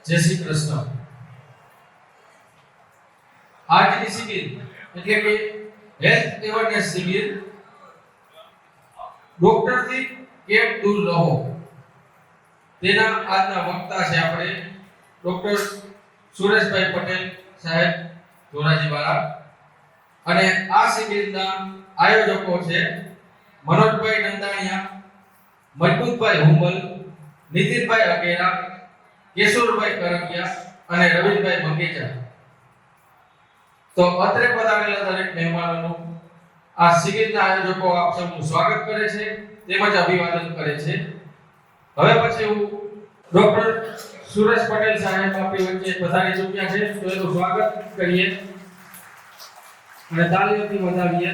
જય શ્રી કૃષ્ણ. આજની શિબિર એટલે કે હેલ્થ અવેરનેસ શિબિર ડોક્ટરથી કેમ દૂર રહો તેના આજના વક્તા છે આપણે ડોક્ટર સુરેશભાઈ પટેલ સાહેબ ધોરાજીવાળા. અને આ શિબિરના આયોજકો છે મનોજભાઈ નંદાણીયા, મજબૂતભાઈ હુંબલ, નીતિનભાઈ અગેરા, કેશોરભાઈ કરંગિયા અને રવિભાઈ મંગેચા. તો અત્રે પધારેલા દરેક મહેમાનોનું આ શિબિરના આયોજકો આપ સૌનું સ્વાગત કરે છે તેમજ અભિવાદન કરે છે. હવે પછી હું ડોક્ટર સુરેશ પટેલ સાહેબ આપણી વચ્ચે પધારી ચૂક્યા છે તો એનું સ્વાગત કરીએ અને તાળીઓથી વધાવીએ.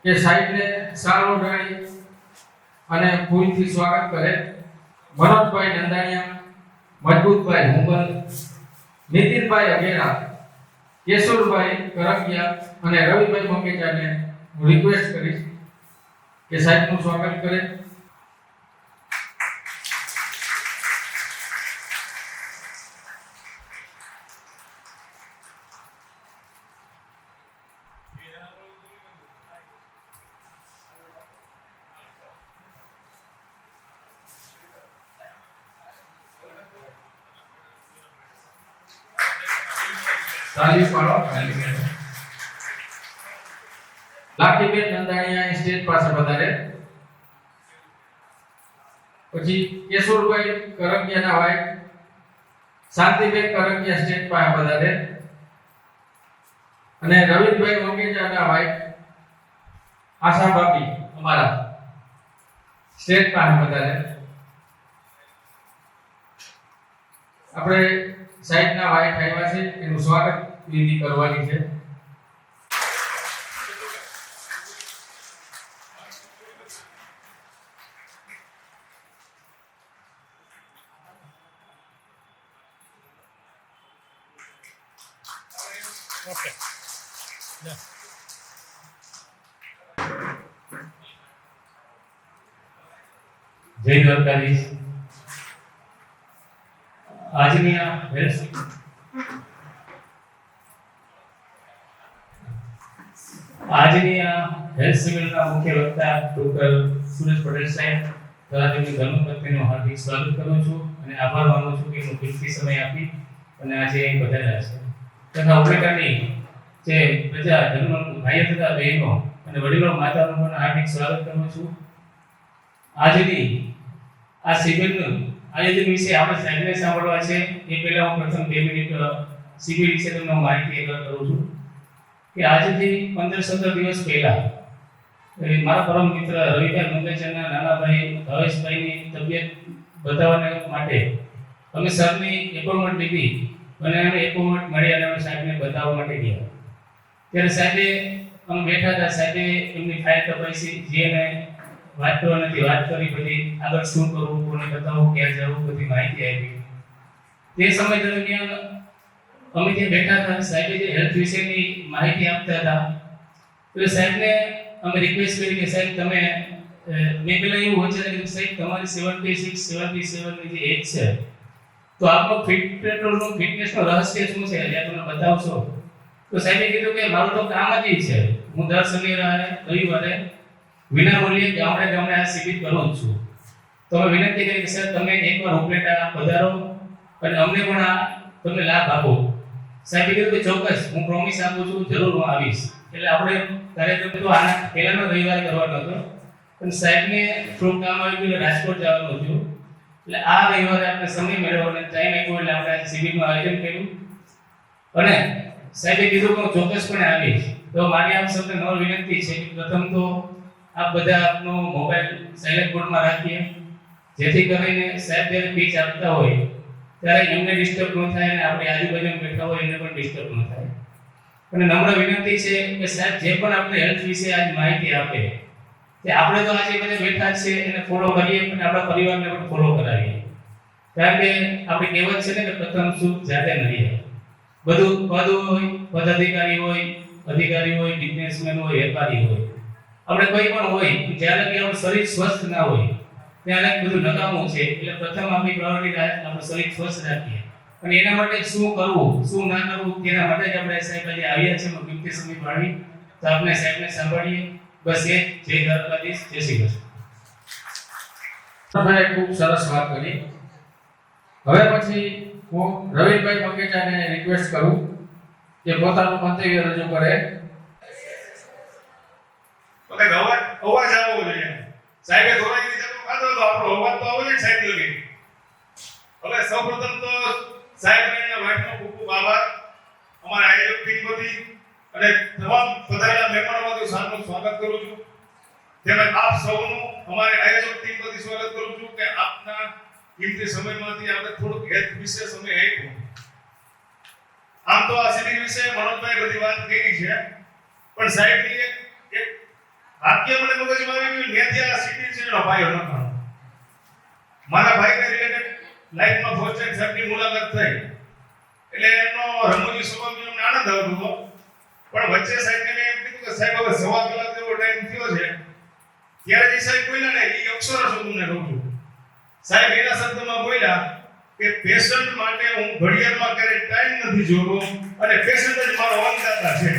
કે સાહેબને સારો ગણી અને ફૂલથી સ્વાગત કરે મનોજભાઈ નંદાણીયા, મજબૂતભાઈ હુંબલ, નીતિનભાઈ અગેરા, કેશોરભાઈ કરંગિયા અને રવિભાઈ મંગેચાને હું રિક્વેસ્ટ કરીશ કે સાહેબનું સ્વાગત કરે. તાળી પાડો. લાખીબેન નંદાણીયા સ્ટેજ પાસે પધારે. પછી કેશોરભાઈ કરંગિયાના વાઇફ શાંતિબેન કરંગિયા સ્ટેજ પાસે પધારે અને રવિભાઈ મંગેચાના વાઇફ આશા ભાભી અમારા સ્ટેજ પાસે પધારે. આપણે સાહેબના વાઇફ આવ્યા છે એનું સ્વાગત વિધિ કરવાની છે. ઓકે. જય દ્વારકાધીશ. આજની આ હેલ્થ શિબિરના મુખ્ય વક્તા ડોક્ટર સુરેશ પટેલ સાહેબ તથા તેમની ધર્મપત્નીનું હાર્દિક સ્વાગત કરું છું અને આભાર માનું છું કે એમનો કિંમતી સમય આપી અને આજે અહીં પધાર્યા છે. તથા ઉપલેટાની જે પ્રજા ધર્મ ભાઈઓ તથા બહેનો અને વડીલો માતાનું પણ હાર્દિક સ્વાગત કરું છું. આજની આ શિબિરનું આયોજન વિશે આપણે સાહેબને સાંભળવા છે એ પહેલા હું પ્રથમ 2 મિનિટ શિબિર વિશે તમને માહિતી કરું છું કે આજથી 15-17 દિવસ પહેલા મારા પરમ મિત્ર રવિભાઈ મંગેચાના નાના ભાઈ ભાવેશભાઈની તબિયત બતાવવાને માટે અમે સરની એપોઇન્ટમેન્ટ લીધી અને અમે એપોઇન્ટમેન્ટ મળી અને અમે સાહેબને બતાવવા માટે ગયા. ત્યારે સાહેબે અમે બેઠા હતા, સાહેબે એમની ફાઇલ તપાસી, જેને વાત કરવાની વાત કરી, બધી આગળ શું કરવું, કોને બતાવવું, ક્યાં જવું, બધી માહિતી આપી. તે સમય દરમિયાન અમે જે બેઠા હતા, સાહેબે જે હેલ્થ વિશેની માહિતી આપતા હતા તો સાહેબને અમે રિક્વેસ્ટ કરી કે સાહેબ તમે મેં પહેલા એવું વિચાર્યું કે સાહેબ તમારી 76-77 ની જે એજ છે તો આપનો પેટ્રોલનું ફિટનેસનો રહસ્ય શું છે એ તમે બતાવશો. તો સાહેબે કીધું કે મારું તો કામ જ છે, હું દર શનિવારે રવિવારે વિનામૂલ્યે ગામડે આ શિબિર કરું છું. તો અમે વિનંતી કરી કે સર તમે એકવાર ઉપલેટા પધારો અને અમને પણ આ તમને લાભ આપો. સાહેબે કીધું કે ચોક્કસ, હું પ્રોમિસ આપું છું, જરૂર હું આવીશ. એટલે આપણે કાર્યક્રમ તો આના પહેલાનો રવિવાર કરવાનો હતો પણ સાહેબને થોડું કામ આવી ગયું, રાજકોટ જવાનું હતું. એટલે આ રવિવારે આપણે સમય મેળવ્યો અને ટાઈમ આપ્યો એટલે આપણે આ શિબિરનું આયોજન કર્યું અને સાહેબે કીધું કે હું ચોક્કસપણે આવીશ. તો મારી આપ સૌને નમ્ર વિનંતી છે કે પ્રથમ તો આપ બધા આપનો મોબાઈલ સાયલેન્ટ મોડમાં રાખીએ જેથી કરીને સાહેબ જ્યારે સ્પીચ આપતા હોય ત્યારે એમને ડિસ્ટર્બ ન થાય અને આપણે આજુબાજુ બેઠા હોય એને પણ ડિસ્ટર્બ ન થાય. અને નમ્ર વિનંતી છે કે સાહેબ જે પણ આપણે હેલ્થ વિશે આજ માહિતી આપે કે આપણે તો આજે બધા બેઠા છે એને ફોલો કરીએ અને આપણા પરિવારને પણ ફોલો કરાવીએ. કારણ કે આપણી કહેવત છે ને કે પ્રથમ સુખ જાતે નહીં. બધું પદ હોય, પદાધિકારી હોય, અધિકારી હોય, બિઝનેસમેન હોય, વેપારી હોય, આપણે કોઈ પણ હોય, જ્યારે કે આપણું શરીર સ્વસ્થ ના હોય ત્યારે બધું નકામું છે. એટલે પ્રથમ આપણી પ્રાયોરિટી આપણું શરીર સ્વસ્થ રાખીએ અને એના માટે શું કરવું શું ના કરવું તેના માટે જ આપણે સાહેબ આજે આવ્યા છે. કિંમતી સમય ફાળવી તો આપણે સાહેબને સાંભળીએ. બસ એ જય દ્વારકાધીશ, જય શ્રી કૃષ્ણ. તમે ખૂબ સરસ વાત કરી. હવે પછી હું રવિભાઈ મકેચાને રિક્વેસ્ટ કરું કે પોતાનું મંતવ્ય રજૂ કરે. અવાજ આવવો જોઈએ. સાહેબે ધોરાજી જતો ખાધો તો આપણો અવાજ તો આવવો જોઈએ સાહેબ લગી. હવે સૌપ્રથમ તો સાહેબને એના વાઇફનો ખૂબ ખૂબ આભાર. અમારા આયોજક ટીમ વતી અને તમામ પધારેલા મહેમાનોનું સાદું સ્વાગત કરું છું. તેમજ આપ સૌનું અમારી આયોજક ટીમ વતી સ્વાગત કરું છું કે આપના કિંમતી સમયમાંથી આપણે થોડુંક હેલ્થ વિશે સમય આપ્યો. આમ તો આ શિબિર વિશે મનોજભાઈ બધી વાત કરી છે, પણ સાહેબની એક વાક્ય મને મગજમાં આવી ગયું. ત્યાંથી આ શિબિર છે એનો ભાઈ હતો. મારા ભાઈને રિલેટેડ લાઈફમાં ફોસ્ટેડ સાહેબની મુલાકાત થઈ એટલે એનો રમૂજી સ્વભાવનો અમને આનંદ આવતો હતો. પણ વચ્ચે સાહેબને મેં એમ કીધું કે સાહેબ હવે 1.5 કલાક જેવો ટાઈમ થયો છે. ત્યારે જે સાહેબ બોલ્યા ને એ અક્ષરો હું તમને કહું છું. સાહેબ એના શબ્દમાં બોલ્યા કે પેશન્ટ માટે હું ઘડિયાળમાં ક્યારેય ટાઈમ નથી જોતો અને પેશન્ટ જ મારો અંગદાતા છે.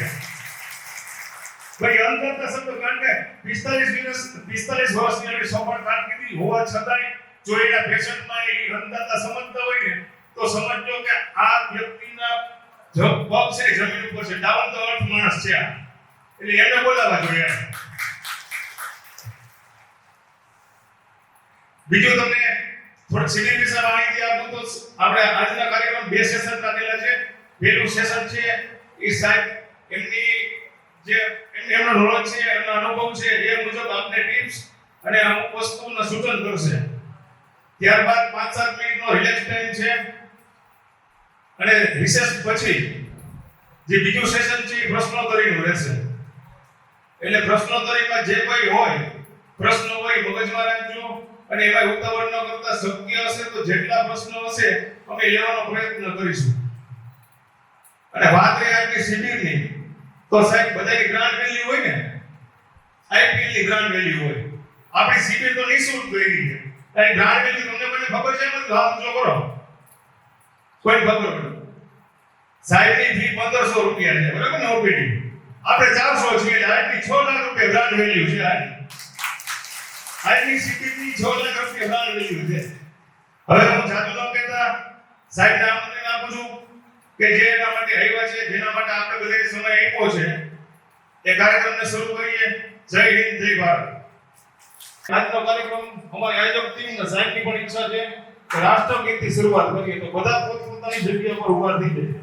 ભાઈ અંગદાતા શબ્દ કારણ કે 45 વર્ષની એવી સફળ કારકિર્દી હોવા છતાંય જો એના પેશન્ટમાં એ અંગદાતા સમજતા હોય ને તો સમજજો કે આ વ્યક્તિના જો પગ છે જમીન ઉપર છે, ડાઉન ધ અર્થ માણસ છે આ. એટલે એને બોલાવવા જોઈએ. બીજું તમને થોડું શિબિર વિશે માહિતી આપું તો આપણે આજના કાર્યક્રમ 2 સેશન રાખેલા છે. પહેલું સેશન છે એ સાહેબ એમનો નોલેજ છે, એમનો અનુભવ છે એ મુજબ આપને ટિપ્સ અને અમુક વસ્તુઓના સૂચન કરશે. ત્યારબાદ 5-7 મિનિટનો રિલેક્સ ટાઈમ છે અને રિસેસ પછી જે બીજું સેશન છે એ પ્રશ્નોત્તરીનું રહેશે. એટલે પ્રશ્નોત્તરીમાં જે કોઈ હોય પ્રશ્નો હોય મગજમાં રાખજો અને એમાં ઉતાવળ ન કરતા શક્ય હશે તો જેટલા પ્રશ્નો હશે અમે લેવાનો પ્રયત્ન કરીશું. અને વાત રહી આપણી શિબિરની તો સાહેબ બધાની ગ્રાન્ટ વેલ્યુ હોય ને, આઈપીએલ ની ગ્રાન્ટ વેલ્યુ હોય. આપણી શિબિર તો નિઃશુલ્ક કરી છે. અને ગ્રાન્ટ વેલ્યુ તમને કોઈને ખબર છે? મને હાથ જો કરો કોઈ ખબર હોય. સાહેબની ફી 1500 રૂપિયા છે, બરાબર ને? ઓપીડી આપણે 400 છે. આટલી 6 લાખ રૂપિયા ગ્રાન્ટ વેલ્યુ છે. આજની શિબિરની 6 લાખ રૂપિયા ગ્રાન્ટ વેલ્યુ છે. હવે હું જાદુ ન કહેતા સાહેબને આમંત્રણ આપું છું કે જે એના માટે આવ્યા છે, જેના માટે આપણે બધાએ સમય આપ્યો છે, એ કાર્યક્રમને શરૂ કરીએ. જય હિન્દ, જય ભારત. આજનો કાર્યક્રમ અમારી આયોજક ટીમના સાહેબની પણ ઈચ્છા છે કે રાષ્ટ્રગીતથી શરૂઆત કરીએ તો બધા પોતપોતાની જગ્યા પર ઊભા થઈ જાય.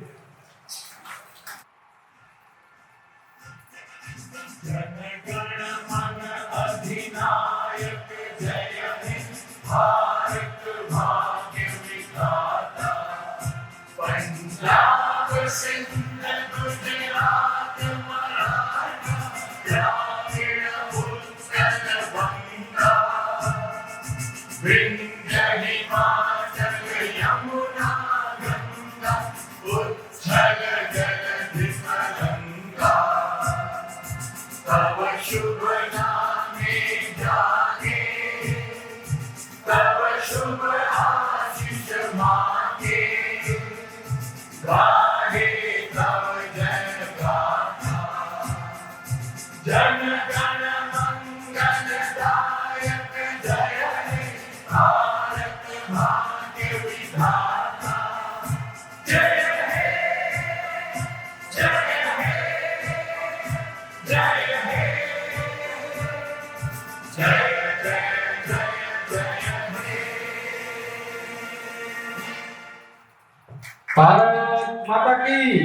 ભારત માતા કી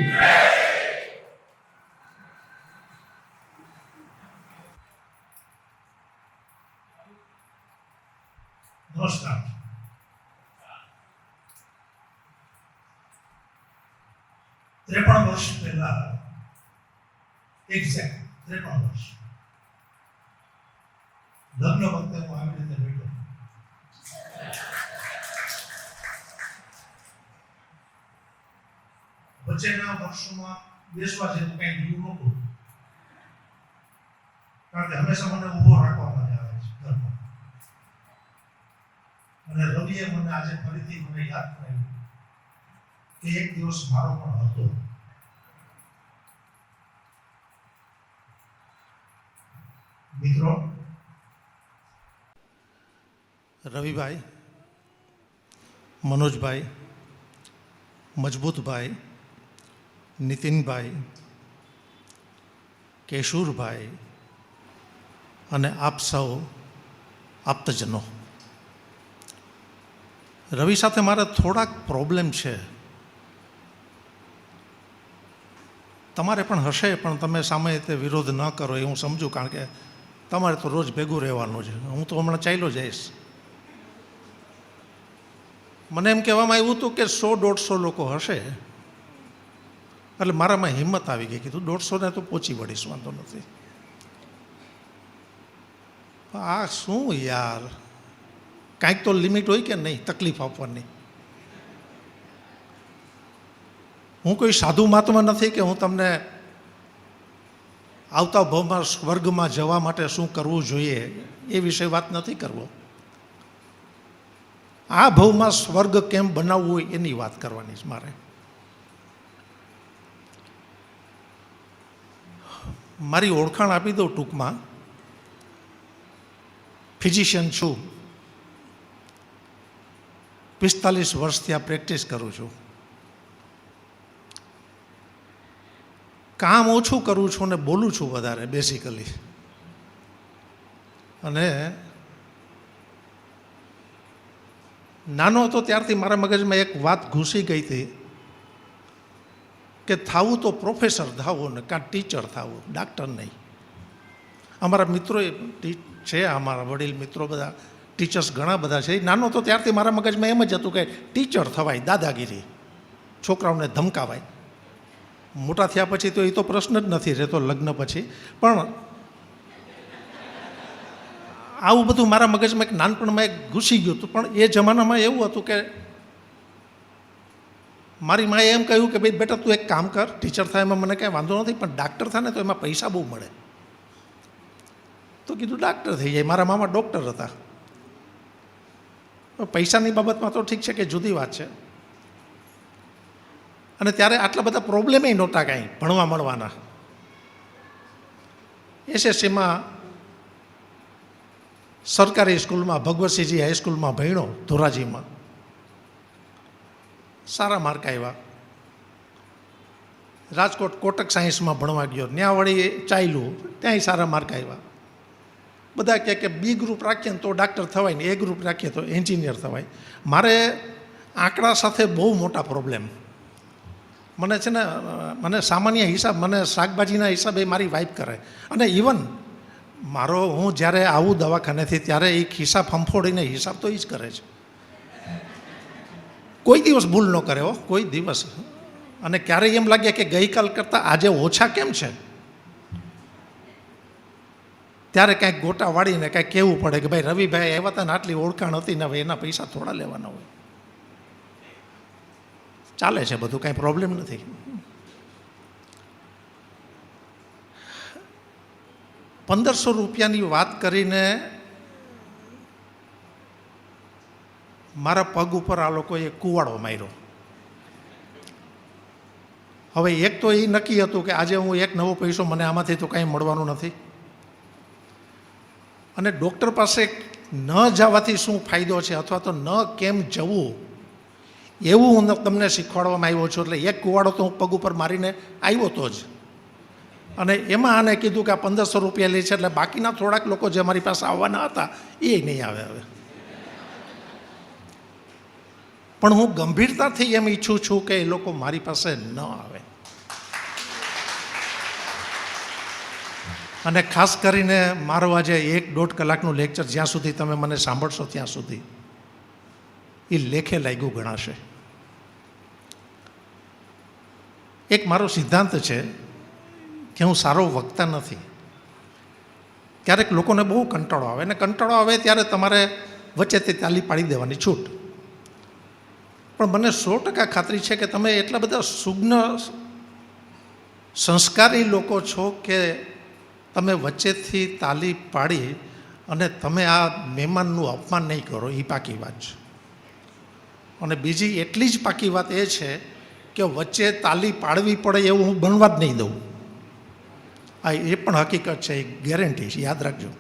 નમસ્કાર. 53 વર્ષ પહેલા એક્ઝેક્ટ 53 વર્ષ. લગ્ન વખતે હું આવી રીતે બેઠો. વચ્ચેના વર્ષોમાં બેસવા જેવું કંઈ રહ્યું નહોતું, કારણ કે હંમેશા મને ઊભો રાખવામાં આવે છે ઘરમાં. અને રવિએ મને આજે ફરીથી મને યાદ કરાવ્યું કે એક દિવસ મારો પણ હતો. મિત્રો, રવિભાઈ, મનોજભાઈ, મજબૂતભાઈ, નીતિનભાઈ, કેશુરભાઈ અને આપ સૌ આપ્તજનો, રવિ સાથે મારે થોડાક પ્રોબ્લેમ છે. તમારે પણ હશે, પણ તમે સામે તે વિરોધ ન કરો એ હું સમજુ, કારણ કે તમારે તો રોજ ભેગું રહેવાનું છે. હું તો હમણાં ચાલ્યો જઈશ. મને એમ કહેવામાં આવ્યું હતું કે 100-150 લોકો હશે, એટલે મારામાં હિંમત આવી ગઈ. કીધું 150 તો પહોંચી વળીશ, વાંધો નથી. આ શું યાર, કાંઈક તો લિમિટ હોય કે નહીં તકલીફ આપવાની. હું કોઈ સાધુ મહાત્મા નથી કે હું તમને આવતા ભાવમાં સ્વર્ગમાં જવા માટે શું કરવું જોઈએ એ વિશે વાત નથી કરવો. આ ભાવમાં સ્વર્ગ કેમ બનાવવું હોય એની વાત કરવાની છે મારે. મારી ઓળખાણ આપી દઉં ટૂંકમાં. ફિઝિશિયન છું, 45 વર્ષથી આ પ્રેક્ટિસ કરું છું. કામ ઓછું કરું છું અને બોલું છું વધારે બેઝિકલી. અને નાનો હતો ત્યારથી મારા મગજમાં એક વાત ઘૂસી ગઈ હતી કે થાવું તો પ્રોફેસર થાવું ને કાં ટીચર થાવું, ડાક્ટર નહીં. અમારા મિત્રો છે, અમારા વડીલ મિત્રો બધા ટીચર્સ ઘણા બધા છે. નાનો તો ત્યારથી મારા મગજમાં એમ જ હતું કે ટીચર થવાય, દાદાગીરી, છોકરાઓને ધમકાવાય. મોટા થયા પછી તો એ તો પ્રશ્ન જ નથી રહેતો લગ્ન પછી. પણ આવું બધું મારા મગજમાં એક નાનપણમાં એક ઘૂસી ગયું હતું. પણ એ જમાનામાં એવું હતું કે મારી માએ એમ કહ્યું કે ભાઈ બેટા તું એક કામ કર, ટીચર થાય એમાં મને કાંઈ વાંધો નથી, પણ ડાક્ટર થાય ને તો એમાં પૈસા બહુ મળે. તો કીધું ડાક્ટર થઈ જાય. મારા મામા ડૉક્ટર હતા. પૈસાની બાબતમાં તો ઠીક છે કે જુદી વાત છે. અને ત્યારે આટલા બધા પ્રોબ્લેમેય નહોતા કાંઈ ભણવા મળવાના. એસએસસીમાં સરકારી સ્કૂલમાં ભગવતસિંહજી હાઈસ્કૂલમાં ભણ્યો ધોરાજીમાં. સારા માર્ક આવ્યા. રાજકોટ કોટક સાયન્સમાં ભણવા ગયો, ત્યાં વળી ચાલ્યું, ત્યાંય સારા માર્ક આવ્યા. બધા કહે કે બી ગ્રુપ રાખીએ ને તો ડાક્ટર થવાય ને એ ગ્રુપ રાખીએ તો એન્જિનિયર થવાય. મારે આંકડા સાથે બહુ મોટા પ્રોબ્લેમ. મને છે ને, મને સામાન્ય હિસાબ, મને શાકભાજીના હિસાબે મારી વાઈફ કરે. અને ઇવન હું જ્યારે આવું દવાખાનેથી ત્યારે એ ખિસ્સા ફંફોડીને હિસાબ તો એ જ કરે છે. કોઈ દિવસ ભૂલ ન કરે હો, કોઈ દિવસ. અને ક્યારેય એમ લાગે કે ગઈકાલ કરતાં આજે ઓછા કેમ છે, ત્યારે કાંઈક ગોટા વાળીને કાંઈક કહેવું પડે કે ભાઈ રવિભાઈ આવ્યા હતા ને આટલી ઓળખાણ હતી ને હવે એના પૈસા થોડા લેવાના હોય. ચાલે છે બધું, કાંઈ પ્રોબ્લેમ નથી. ₹1500 વાત કરીને મારા પગ ઉપર આ લોકોએ કુવાડો માર્યો. હવે એક તો એ નક્કી હતું કે આજે હું એક નવો પૈસો મને આમાંથી તો કાંઈ મળવાનું નથી. અને ડૉક્ટર પાસે ન જવાથી શું ફાયદો છે અથવા તો ન કેમ જવું એવું હું તમને શીખવાડવામાં આવ્યો છું. એટલે એક કુવાડો તો હું પગ ઉપર મારીને આવ્યો તો જ. અને એમાં આને કીધું કે આ ₹1500 લે છે, એટલે બાકીના થોડાક લોકો જે મારી પાસે આવવાના હતા એ નહીં આવે હવે. પણ હું ગંભીરતાથી એમ ઈચ્છું છું કે એ લોકો મારી પાસે ન આવે. અને ખાસ કરીને મારો આજે 1-1.5 કલાકનું લેક્ચર જ્યાં સુધી તમે મને સાંભળશો ત્યાં સુધી એ લેખે લાગ્યું ગણાશે. એક મારો સિદ્ધાંત છે કે હું સારો વક્તા નથી. ક્યારેક લોકોને બહુ કંટાળો આવે, અને કંટાળો આવે ત્યારે તમારે વચ્ચેથી તાલી પાડી દેવાની છૂટ. પણ મને 100% ખાતરી છે કે તમે એટલા બધા સુગ્ન સંસ્કારી લોકો છો કે તમે વચ્ચેથી તાલી પાડી અને તમે આ મહેમાનનું અપમાન નહીં કરો, એ પાકી વાત છે. અને બીજી એટલી જ પાકી વાત એ છે કે વચ્ચે તાલી પાડવી પડે એવું હું બનવા જ નહીં દઉં. આ એ પણ હકીકત છે, એ ગેરંટી છે, યાદ રાખજો.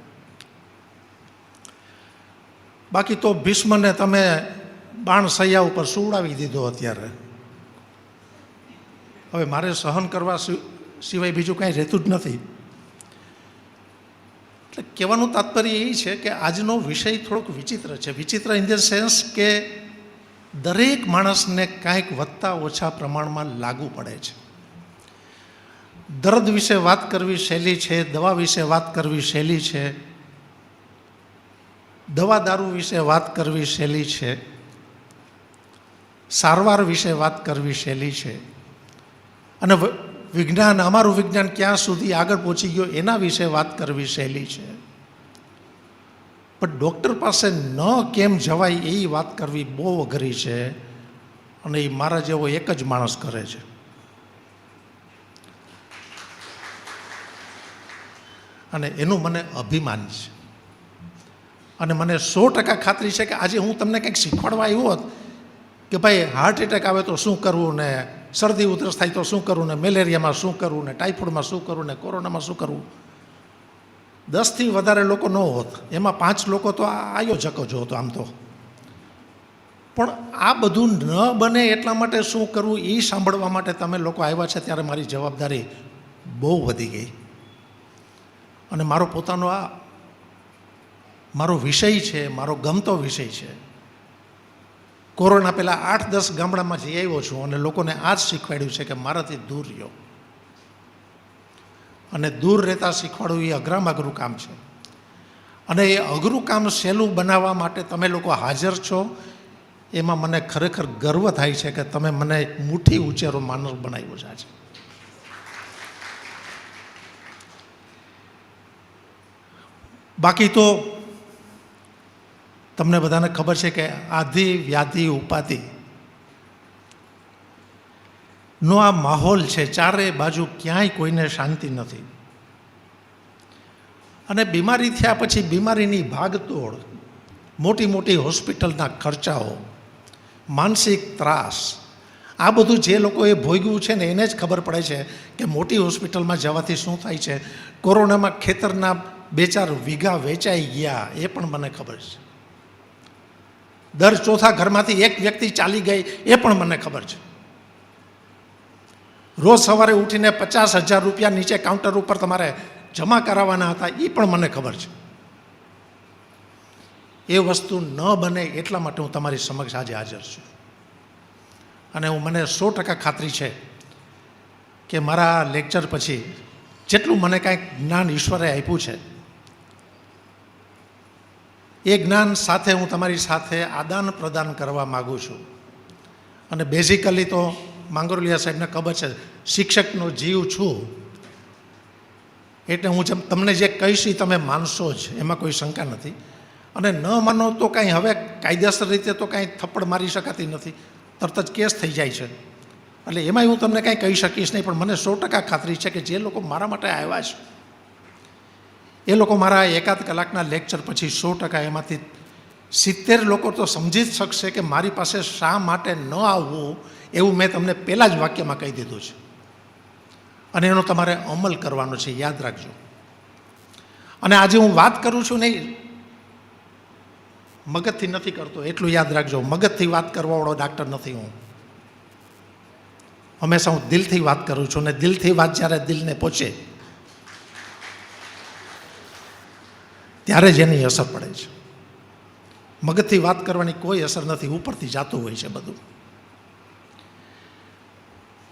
બાકી તો ભીષ્મને તમે બાણ સૈયા ઉપર સુવડાવી દીધો અત્યારે. હવે મારે સહન કરવા સિવાય બીજું કાંઈ રહેતું જ નથી. એટલે કહેવાનું તાત્પર્ય એ છે કે આજનો વિષય થોડોક વિચિત્ર છે. વિચિત્ર ઇન ધ સેન્સ કે દરેક માણસને કાંઈક વધતા ઓછા પ્રમાણમાં લાગુ પડે છે. દર્દ વિશે વાત કરવી સહેલી છે, દવા વિશે વાત કરવી સહેલી છે, દવા દારૂ વિશે વાત કરવી સહેલી છે, સારવાર વિશે વાત કરવી સહેલી છે, અને વિજ્ઞાન, અમારું વિજ્ઞાન ક્યાં સુધી આગળ પહોંચી ગયો એના વિશે વાત કરવી સહેલી છે. પણ ડૉક્ટર પાસે ન કેમ જવાય એ વાત કરવી બહુ અઘરી છે, અને એ મારા જેવો એક જ માણસ કરે છે. અને એનું મને અભિમાન છે. અને મને 100% ખાતરી છે કે આજે હું તમને કંઈક શીખવાડવા આવ્યો હોત કે ભાઈ હાર્ટ એટેક આવે તો શું કરવું, ને શરદી ઉધરસ થાય તો શું કરવું, ને મેલેરિયામાં શું કરવું, ને ટાઇફોઇડમાં શું કરવું, ને કોરોનામાં શું કરવું, 10થી વધારે લોકો ન હોત. એમાં 5 લોકો તો આયોજકો જ હતો આમ તો. પણ આ બધું ન બને એટલા માટે શું કરવું એ સાંભળવા માટે તમે લોકો આવ્યા છે ત્યારે મારી જવાબદારી બહુ વધી ગઈ. અને મારો પોતાનો આ મારો વિષય છે, મારો ગમતો વિષય છે. કોરોના પહેલાં 8-10 ગામડામાં જઈ આવ્યો છું અને લોકોને આ જ શીખવાડ્યું છે કે મારાથી દૂર રહ્યો. અને દૂર રહેતા શીખવાડવું એ અઘરામાં અઘરું કામ છે. અને એ અઘરું કામ સહેલું બનાવવા માટે તમે લોકો હાજર છો, એમાં મને ખરેખર ગર્વ થાય છે કે તમે મને મુઠ્ઠી ઉંચેરો માનવ બનાવ્યો છે આજે. બાકી તો તમને બધાને ખબર છે કે આધિ વ્યાધિ ઉપાધિ નો આ માહોલ છે. ચારે બાજુ ક્યાંય કોઈને શાંતિ નથી. અને બીમારી થયા પછી બીમારીની ભાગદોડ, મોટી મોટી હોસ્પિટલના ખર્ચાઓ, માનસિક ત્રાસ, આ બધું જે લોકોએ ભોગવ્યું છે ને એને જ ખબર પડે છે કે મોટી હોસ્પિટલમાં જવાથી શું થાય છે. કોરોનામાં ખેતરના 2-4 વીઘા વેચાઈ ગયા એ પણ મને ખબર છે. દર ચોથા ઘરમાંથી એક વ્યક્તિ ચાલી ગઈ એ પણ મને ખબર છે. રોજ સવારે ઉઠીને 50,000 રૂપિયા નીચે કાઉન્ટર ઉપર તમારે જમા કરાવવાના હતા એ પણ મને ખબર છે. એ વસ્તુ ન બને એટલા માટે હું તમારી સમક્ષ આજે હાજર છું. અને મને 100% ખાતરી છે કે મારા લેક્ચર પછી જેટલું મને કાંઈક જ્ઞાન ઈશ્વરે આપ્યું છે એ જ્ઞાન સાથે હું તમારી સાથે આદાન પ્રદાન કરવા માગું છું. અને બેઝિકલી તો માંગરોલિયા સાહેબને ખબર છે, શિક્ષકનો જીવ છું. એટલે હું જેમ તમને જે કહીશ એ તમે માનશો જ, એમાં કોઈ શંકા નથી. અને ન માનો તો કાંઈ હવે કાયદેસર રીતે તો કાંઈ થપ્પડ મારી શકાતી નથી, તરત જ કેસ થઈ જાય છે. એટલે એમાંય હું તમને કાંઈ કહી શકીશ નહીં. પણ મને 100% ખાતરી છે કે જે લોકો મારા માટે આવ્યા છે એ લોકો મારા 1-8 કલાકના લેક્ચર પછી 100% એમાંથી 70 લોકો તો સમજી જ શકશે કે મારી પાસે શા માટે ન આવવું, એવું મેં તમને પહેલાં જ વાક્યમાં કહી દીધું છે. અને એનો તમારે અમલ કરવાનો છે, યાદ રાખજો. અને આજે હું વાત કરું છું નહીં, મગજથી નથી કરતો, એટલું યાદ રાખજો. મગજથી વાત કરવાવાળો ડાક્ટર નથી હું. હંમેશા હું દિલથી વાત કરું છું. અને દિલથી વાત જ્યારે દિલને પહોંચે ત્યારે જ એની અસર પડે છે. મગજથી વાત કરવાની કોઈ અસર નથી, ઉપરથી જાતું હોય છે બધું.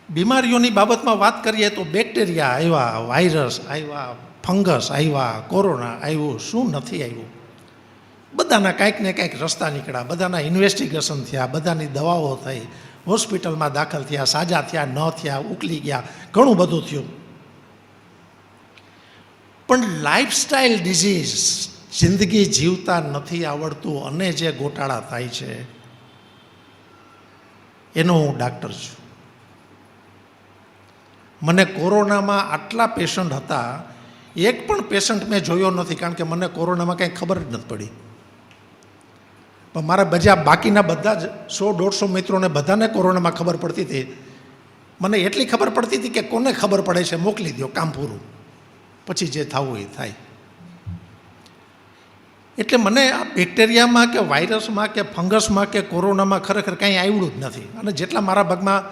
બીમારીઓની બાબતમાં વાત કરીએ તો બેક્ટેરિયા આવ્યા, વાયરસ આવ્યા, ફંગસ આવ્યા, કોરોના આવ્યું, શું નથી આવ્યું. બધાના કાંઈક ને કાંઈક રસ્તા નીકળ્યા, બધાના ઇન્વેસ્ટિગેશન થયા, બધાની દવાઓ થઈ, હોસ્પિટલમાં દાખલ થયા, સાજા થયા, ન થયા, ઉકલી ગયા, ઘણું બધું થયું. પણ લાઈફસ્ટાઈલ ડિઝીઝ, જિંદગી જીવતા નથી આવડતું અને જે ગોટાળા થાય છે એનો હું ડાક્ટર છું. મને કોરોનામાં આટલા પેશન્ટ હતા, એક પણ પેશન્ટ મેં જોયો નથી, કારણ કે મને કોરોનામાં કંઈ ખબર જ નથી પડી. પણ મારા બીજા બાકીના બધા જ 100-150 મિત્રોને બધાને કોરોનામાં ખબર પડતી હતી. મને એટલી ખબર પડતી હતી કે કોને ખબર પડે છે મોકલી દો, કામ પૂરું, પછી જે થવું એ થાય. એટલે મને આ બેક્ટેરિયામાં કે વાયરસમાં કે ફંગસમાં કે કોરોનામાં ખરેખર કંઈ આવ્યું જ નથી. અને જેટલા મારા ભાગમાં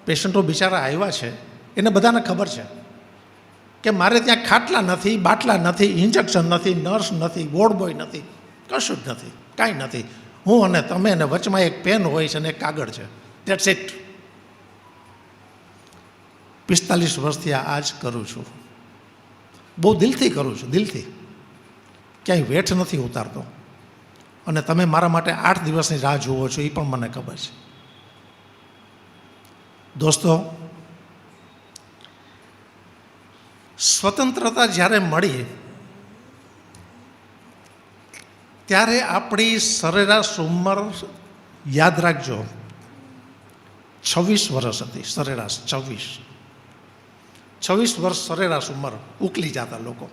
પેશન્ટો બિચારા આવ્યા છે એને બધાને ખબર છે કે મારે ત્યાં ખાટલા નથી, બાટલા નથી, ઇન્જેક્શન નથી, નર્સ નથી, વોર્ડ બોય નથી, કશું જ નથી, કાંઈ નથી. હું અને તમે અને વચમાં એક પેન હોય છે અને એક કાગળ છે, ધેટ્સ ઇટ. 45 વર્ષથી આ જ કરું છું, બહુ દિલથી કરું છું, દિલથી, ક્યાંય વેઠ નથી ઉતારતો. અને તમે મારા માટે 8 દિવસની રાહ જુઓ છો એ પણ મને ખબર છે. દોસ્તો, સ્વતંત્રતા જ્યારે મળી ત્યારે આપણી સરેરાશ ઉંમર, યાદ રાખજો, 26 વર્ષ હતી. સરેરાશ 26 વર્ષ સરેરાશ ઉંમર ઉકલી જતા લોકો.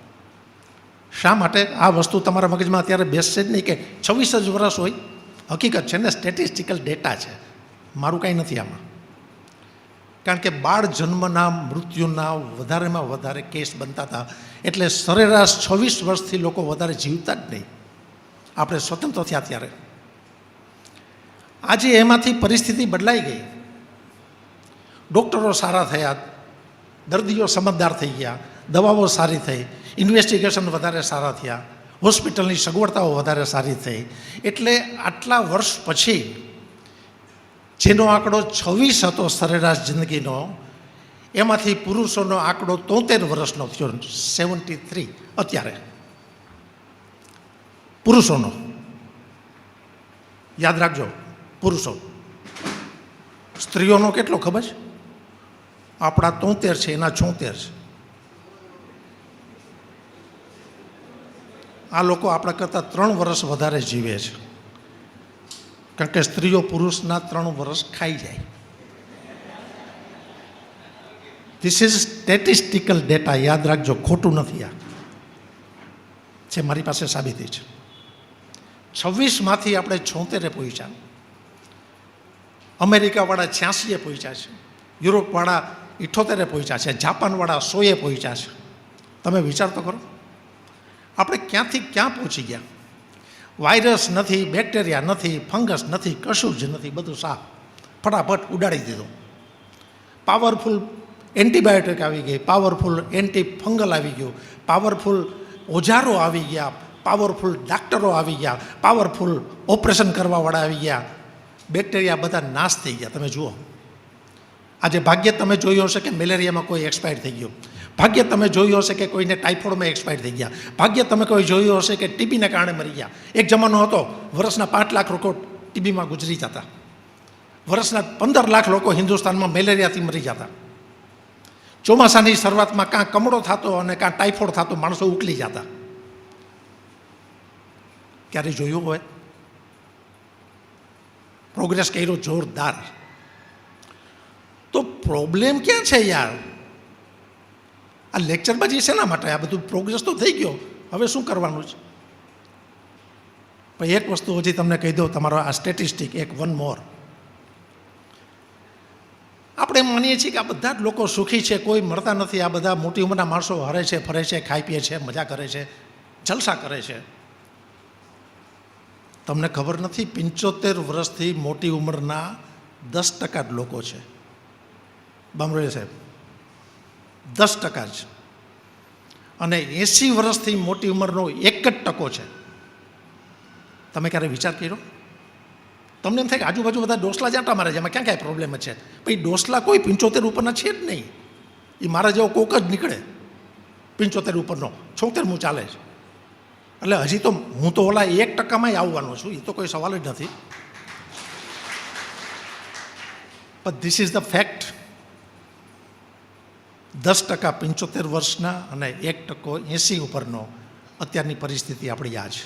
શા માટે? આ વસ્તુ તમારા મગજમાં અત્યારે બેસશે જ નહીં કે 26 જ વર્ષ હોય. હકીકત છે ને, સ્ટેટિસ્ટિકલ ડેટા છે, મારું કાંઈ નથી આમાં. કારણ કે બાળ જન્મના મૃત્યુના વધારેમાં વધારે કેસ બનતા હતા, એટલે સરેરાશ 26 વર્ષથી લોકો વધારે જીવતા જ નહીં આપણે સ્વતંત્ર થયા ત્યારે. આજે એમાંથી પરિસ્થિતિ બદલાઈ ગઈ. ડૉક્ટરો સારા થયા, દર્દીઓ સમજદાર થઈ ગયા, દવાઓ સારી થઈ, ઇન્વેસ્ટિગેશન વધારે સારા થયા, હોસ્પિટલની સગવડતાઓ વધારે સારી થઈ. એટલે આટલા વર્ષ પછી જેનો આંકડો 26 હતો સરેરાશ જિંદગીનો, એમાંથી પુરુષોનો આંકડો 73 વર્ષનો થયો, 73 અત્યારે પુરુષોનો. યાદ રાખજો, પુરુષો. સ્ત્રીઓનો કેટલો ખબર છે? આપણા 73 છે, એના 76 છે. આ લોકો આપણા કરતાં 3 વર્ષ વધારે જીવે છે, કારણ કે સ્ત્રીઓ પુરુષના 3 વર્ષ ખાઈ જાય. ધીસ ઇઝ સ્ટેટિસ્ટિકલ ડેટા, યાદ રાખજો, ખોટું નથી. આ છે, મારી પાસે સાબિતી છે. 26માંથી આપણે 76 પહોંચ્યા, અમેરિકાવાળા 86 પહોંચ્યા છે, યુરોપવાળા 78 પહોંચ્યા છે, જાપાનવાળા 100 પહોંચ્યા છે. તમે વિચાર તો કરો, આપણે ક્યાંથી ક્યાં પહોંચી ગયા. વાયરસ નથી, બેક્ટેરિયા નથી, ફંગસ નથી, કશું જ નથી, બધું સાફ, ફટાફટ ઉડાડી દીધું. પાવરફુલ એન્ટીબાયોટિક આવી ગઈ, પાવરફુલ એન્ટી ફંગલ આવી ગયું, પાવરફુલ ઓજારો આવી ગયા, પાવરફુલ ડાક્ટરો આવી ગયા, પાવરફુલ ઓપરેશન કરવાવાળા આવી ગયા. બેક્ટેરિયા બધા નાશ થઈ ગયા. તમે જુઓ, આજે ભાગ્ય તમે જોયું હશે કે મેલેરિયામાં કોઈ એક્સપાયર થઈ ગયું, ભાગ્ય તમે જોયું હશે કે કોઈને ટાઇફોઇડમાં એક્સપાયર થઈ ગયા, ભાગ્ય તમે કોઈ જોયું હશે કે ટીબીને કારણે મરી ગયા. એક જમાનો હતો વર્ષના 5 લાખ લોકો ટીબીમાં ગુજરી જતા, વર્ષના 15 લાખ લોકો હિન્દુસ્તાનમાં મેલેરિયાથી મરી જતા. ચોમાસાની શરૂઆતમાં કાં કમળો થતો અને કાં ટાઇફોઇડ થતો, માણસો ઉકલી જતા. ક્યારે જોયું હોય? પ્રોગ્રેસ કર્યો જોરદાર. તો પ્રોબ્લેમ ક્યાં છે યાર? આ લેક્ચરબાજી શેના માટે? આ બધું પ્રોગ્રેસ તો થઈ ગયો, હવે શું કરવાનું છે? પણ એક વસ્તુ હજી તમને કહી દઉં, તમારો આ સ્ટેટિસ્ટિક, એક વન મોર. આપણે એમ માનીએ છીએ કે આ બધા જ લોકો સુખી છે, કોઈ મળતા નથી. આ બધા મોટી ઉંમરના માણસો હરે છે, ફરે છે, ખાઈ પીએ છે, મજા કરે છે, જલસા કરે છે. તમને ખબર નથી, 75 વર્ષથી મોટી ઉંમરના 10% જ લોકો છે. બામરોલી સાહેબ, 10% જ. અને 80 વર્ષથી મોટી ઉંમરનો 1% છે. તમે ક્યારે વિચાર કર્યો? તમને એમ થાય કે આજુબાજુ બધા ડોસલા જાંટા મારે છે, એમાં ક્યાં ક્યાંય પ્રોબ્લેમ જ છે. ભાઈ ડોસલા કોઈ 75 ઉપરના છે જ નહીં. એ મારા જેવો કોક જ નીકળે 75 ઉપરનો, 76મું ચાલે છે. એટલે હજી તો હું તો ઓલા 1%માંય આવવાનો છું, એ તો કોઈ સવાલ જ નથી. પણ ધીસ ઇઝ ધ ફેક્ટ. 10% 75 વર્ષના અને 1% 80 ઉપરનો અત્યારની પરિસ્થિતિ આપણી આ છે.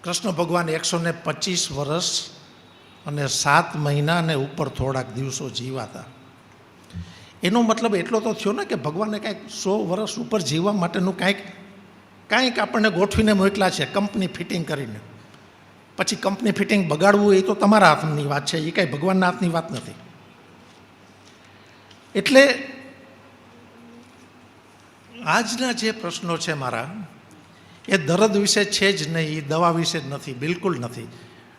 કૃષ્ણ ભગવાન 125 વર્ષ અને 7 મહિના અને ઉપર થોડાક દિવસો જીવાતા. એનો મતલબ એટલો તો થયો ને કે ભગવાને કાંઈક 100 વર્ષ ઉપર જીવવા માટેનું કાંઈક આપણને ગોઠવીને મોકલા છે, કંપની ફિટિંગ કરીને. પછી કંપની ફિટિંગ બગાડવું એ તો તમારા હાથની વાત છે, એ કાંઈ ભગવાનના હાથની વાત નથી. એટલે આજના જે પ્રશ્નો છે મારા, એ દર્દ વિશે છે જ નહીં, એ દવા વિશે જ નથી, બિલકુલ નથી,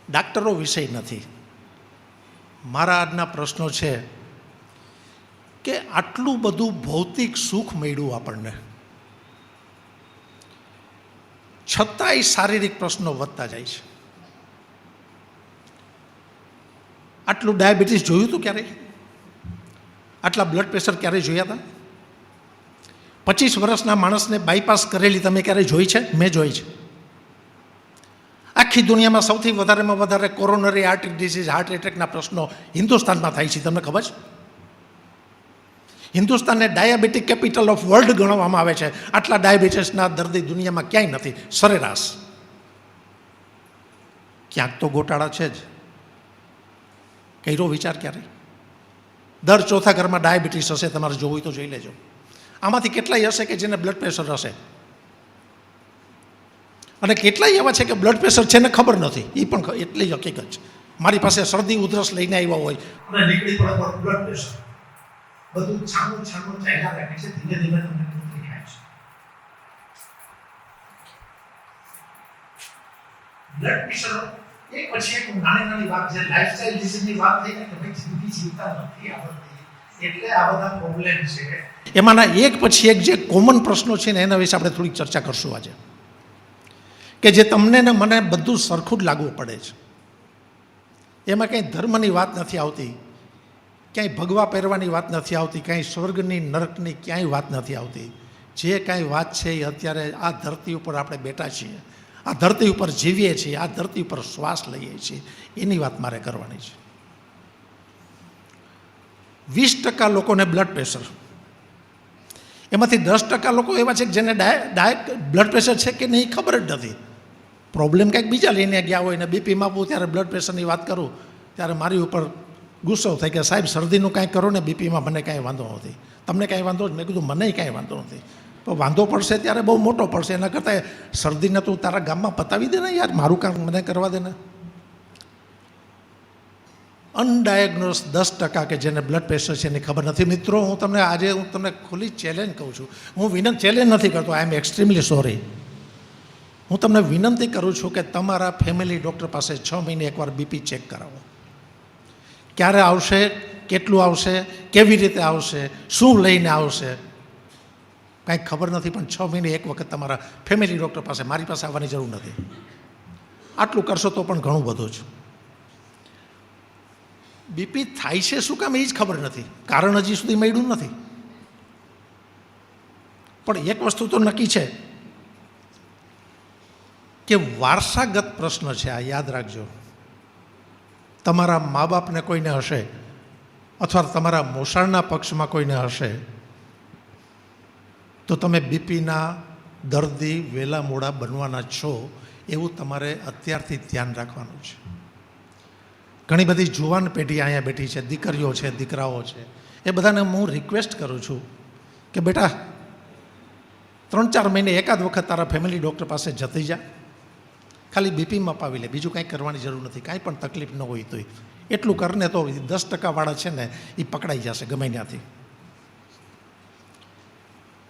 ડાક્ટરો વિશે નથી. મારા આજના પ્રશ્નો છે કે આટલું બધું ભૌતિક સુખ મળ્યું આપણને, છતાંય શારીરિક પ્રશ્નો વધતા જાય છે. આટલું ડાયાબિટીસ જોયું હતું ક્યારેય? આટલા બ્લડ પ્રેશર ક્યારેય જોયા હતા? 25 વર્ષના માણસને બાયપાસ કરેલી તમે ક્યારેય જોઈ છે? મેં જોઈ છે. આખી દુનિયામાં સૌથી વધારેમાં વધારે કોરોનરી આર્ટરી ડિસીઝ, હાર્ટ એટેકના પ્રશ્નો હિન્દુસ્તાનમાં થાય છે. તમને ખબર છે? હિન્દુસ્તાનને ડાયાબિટીક કેપિટલ ઓફ વર્લ્ડ ગણવામાં આવે છે. આટલા ડાયાબિટીસના દર્દી દુનિયામાં ક્યાંય નથી, સરેરાશ. ક્યાંક તો ગોટાળા છે જ. કર્યો વિચાર ક્યારે? દર ચોથા ઘરમાં ડાયાબિટીસ હશે, તમારે જોવું હોય તો જોઈ લેજો. આમાંથી કેટલાય હશે કે જેને બ્લડ પ્રેશર હશે, અને કેટલાય એવા છે કે બ્લડ પ્રેશર છે ને ખબર નથી. એ પણ એટલી હકીકત છે. મારી પાસે શરદી ઉધરસ લઈને આવ્યા હોય અને નીકળી પડે બ્લડ પ્રેશર, બધું છાનું ચાલ્યા રાખે છે. ધીમે ધીમે તમને તકલીફ થાય છે. બ્લડ પ્રેશર એક પછી એક નાની વાત છે. લાઈફસ્ટાઈલ ડિસીઝની વાત થઈ ને કે ભાઈ જિંદગી જીવતા નથી આવડતી, એટલે આ બધા પ્રોબ્લેમ છે. એમાંના એક પછી એક જે કોમન પ્રશ્નો છે ને, એના વિશે આપણે થોડીક ચર્ચા કરશું આજે, કે જે તમને ને મને બધું સરખું જ લાગવું પડે છે. એમાં કંઈ ધર્મની વાત નથી આવતી, ક્યાંય ભગવા પહેરવાની વાત નથી આવતી, કાંઈ સ્વર્ગની નરકની ક્યાંય વાત નથી આવતી. જે કાંઈ વાત છે એ અત્યારે આ ધરતી ઉપર આપણે બેઠા છીએ, આ ધરતી ઉપર જીવીએ છીએ, આ ધરતી ઉપર શ્વાસ લઈએ છીએ, એની વાત મારે કરવાની છે. 20% લોકોને બ્લડ પ્રેશર, એમાંથી 10% લોકો એવા છે કે જેને બ્લડ પ્રેશર છે કે નહીં ખબર જ નથી. પ્રોબ્લેમ કંઈક બીજા લઈને ગયા હોય ને બીપી માપવું ત્યારે બ્લડ પ્રેશરની વાત કરું ત્યારે મારી ઉપર ગુસ્સો થાય કે સાહેબ શરદીનું કાંઈ કરો ને, બીપીમાં મને કાંઈ વાંધો નથી, તમને કાંઈ વાંધો જ? મેં કીધું મને કાંઈ વાંધો નથી, પણ વાંધો પડશે ત્યારે બહુ મોટો પડશે. એના કરતાં શરદીને તું તારા ગામમાં પતાવી દે ને યાર, મારું કામ મને કરવા દે ને. અનડાયગ્નોઝ 10% કે જેને બ્લડ પ્રેશર છે એની ખબર નથી. મિત્રો, હું તમને ખુલ્લી ચેલેન્જ કહું છું. હું ચેલેન્જ નથી કરતો, આઈ એમ એક્સ્ટ્રીમલી સોરી. હું તમને વિનંતી કરું છું કે તમારા ફેમિલી ડૉક્ટર પાસે 6 મહિને એકવાર બીપી ચેક કરાવો. ક્યારે આવશે, કેટલું આવશે, કેવી રીતે આવશે, શું લઈને આવશે, કાંઈ ખબર નથી. પણ 6 મહિને એક વખત તમારા ફેમિલી ડૉક્ટર પાસે, મારી પાસે આવવાની જરૂર નથી. આટલું કરશો તો પણ ઘણું બધું છે. બીપી થાય છે શું કામ એ જ ખબર નથી, કારણ હજી સુધી મળ્યું નથી. પણ એક વસ્તુ તો નક્કી છે કે વારસાગત પ્રશ્ન છે આ, યાદ રાખજો. તમારા મા બાપને કોઈને હશે, અથવા તમારા મોસાળના પક્ષમાં કોઈને હશે, તો તમે બીપીના દર્દી વહેલા મોડા બનવાના છો, એવું તમારે અત્યારથી ધ્યાન રાખવાનું છે. ઘણી બધી જુવાન પેઢી અહીંયા બેઠી છે, દીકરીઓ છે, દીકરાઓ છે, એ બધાને હું રિક્વેસ્ટ કરું છું કે બેટા 3-4 મહિને એકાદ વખત તારા ફેમિલી ડૉક્ટર પાસે જતી જા, ખાલી બીપી મપાવી લે, બીજું કાંઈ કરવાની જરૂર નથી. કાંઈ પણ તકલીફ ન હોય તોય એટલું કરને તો 10% વાળા છે ને એ પકડાઈ જશે ગમે ત્યાંથી.